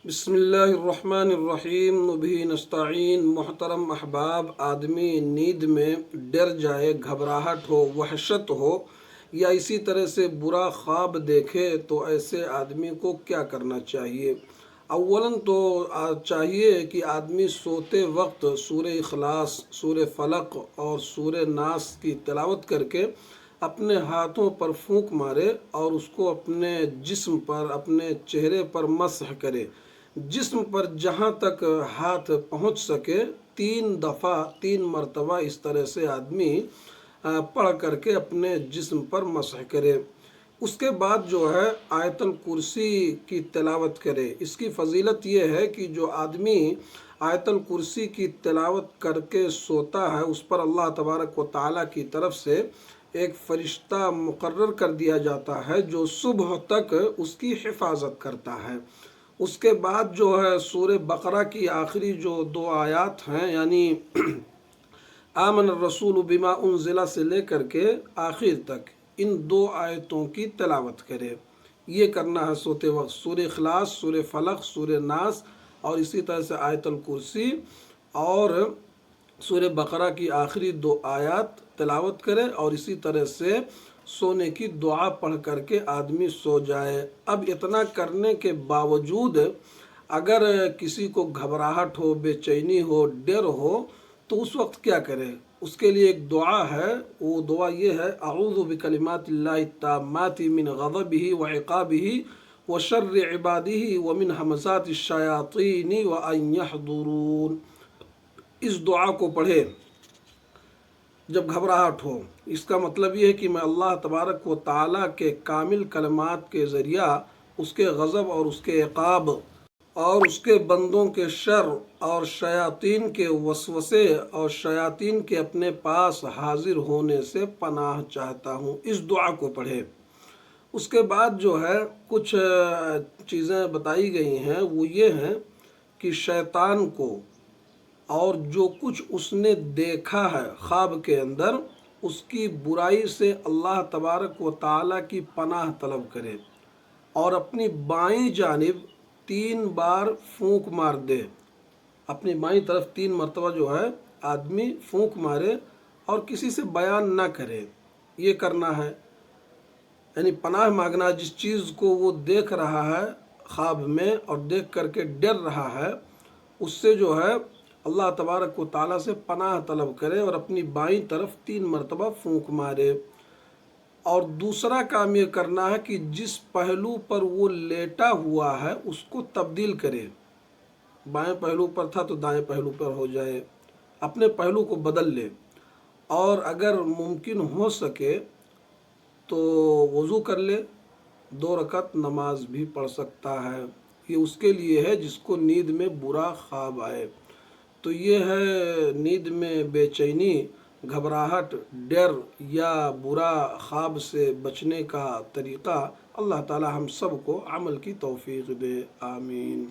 بسم اللہ الرحمن الرحیم وبہ نستعین۔ محترم احباب، آدمی نیند میں ڈر جائے، گھبراہٹ ہو، وحشت ہو یا اسی طرح سے برا خواب دیکھے تو ایسے آدمی کو کیا کرنا چاہیے؟ اولاً تو چاہیے کہ آدمی سوتے وقت سورہ اخلاص، سورہ فلق اور سورہ ناس کی تلاوت کر کے اپنے ہاتھوں پر پھونک مارے اور اس کو اپنے جسم پر، اپنے چہرے پر مسح کرے۔ جسم پر جہاں تک ہاتھ پہنچ سکے 3 دفعہ 3 مرتبہ اس طرح سے آدمی پڑھ کر کے اپنے جسم پر مسح کرے۔ اس کے بعد جو ہے آیت الکرسی کی تلاوت کرے۔ اس کی فضیلت یہ ہے کہ جو آدمی آیت الکرسی کی تلاوت کر کے سوتا ہے اس پر اللہ تبارک و تعالیٰ کی طرف سے ایک فرشتہ مقرر کر دیا جاتا ہے جو صبح تک اس کی حفاظت کرتا ہے۔ اس کے بعد جو ہے سورہ بقرہ کی آخری جو 2 آیات ہیں، یعنی آمن الرسول بما انزل سے لے کر کے آخر تک ان 2 آیتوں کی تلاوت کرے۔ یہ کرنا ہے سوتے وقت، سورہ اخلاص، سورہ فلق، سورہ ناس اور اسی طرح سے آیت الکرسی اور سورہ بقرہ کی آخری 2 آیات تلاوت کرے اور اسی طرح سے سونے کی دعا پڑھ کر کے آدمی سو جائے۔ اب اتنا کرنے کے باوجود اگر کسی کو گھبراہٹ ہو، بے چینی ہو، ڈر ہو تو اس وقت کیا کرے؟ اس کے لیے ایک دعا ہے، وہ دعا یہ ہے: اعوذ بکلمات اللہ التامات من غضبہ وعقابہ وشر عبادہ ومن ہمزات الشیاطین وان یحضرون۔ اس دعا کو پڑھے جب گھبراہٹ ہو۔ اس کا مطلب یہ ہے کہ میں اللہ تبارک و تعالیٰ کے کامل کلمات کے ذریعہ اس کے غضب اور اس کے عقاب اور اس کے بندوں کے شر اور شیاطین کے وسوسے اور شیاطین کے اپنے پاس حاضر ہونے سے پناہ چاہتا ہوں۔ اس دعا کو پڑھے۔ اس کے بعد جو ہے کچھ چیزیں بتائی گئی ہیں، وہ یہ ہیں کہ شیطان کو اور جو کچھ اس نے دیکھا ہے خواب کے اندر، اس کی برائی سے اللہ تبارک و تعالیٰ کی پناہ طلب کرے اور اپنی بائیں جانب 3 بار پھونک مار دے۔ اپنی بائیں طرف 3 مرتبہ جو ہے آدمی پھونک مارے اور کسی سے بیان نہ کرے۔ یہ کرنا ہے، یعنی پناہ مانگنا جس چیز کو وہ دیکھ رہا ہے خواب میں اور دیکھ کر کے ڈر رہا ہے، اس سے جو ہے اللہ تبارک و تعالیٰ سے پناہ طلب کرے اور اپنی بائیں طرف 3 مرتبہ پھونک مارے۔ اور دوسرا کام یہ کرنا ہے کہ جس پہلو پر وہ لیٹا ہوا ہے اس کو تبدیل کرے۔ بائیں پہلو پر تھا تو دائیں پہلو پر ہو جائے، اپنے پہلو کو بدل لے۔ اور اگر ممکن ہو سکے تو وضو کر لے، 2 رکعت نماز بھی پڑھ سکتا ہے۔ یہ اس کے لیے ہے جس کو نیند میں برا خواب آئے۔ تو یہ ہے نیند میں بے چینی، گھبراہٹ، ڈر یا برا خواب سے بچنے کا طریقہ۔ اللہ تعالی ہم سب کو عمل کی توفیق دے، آمین۔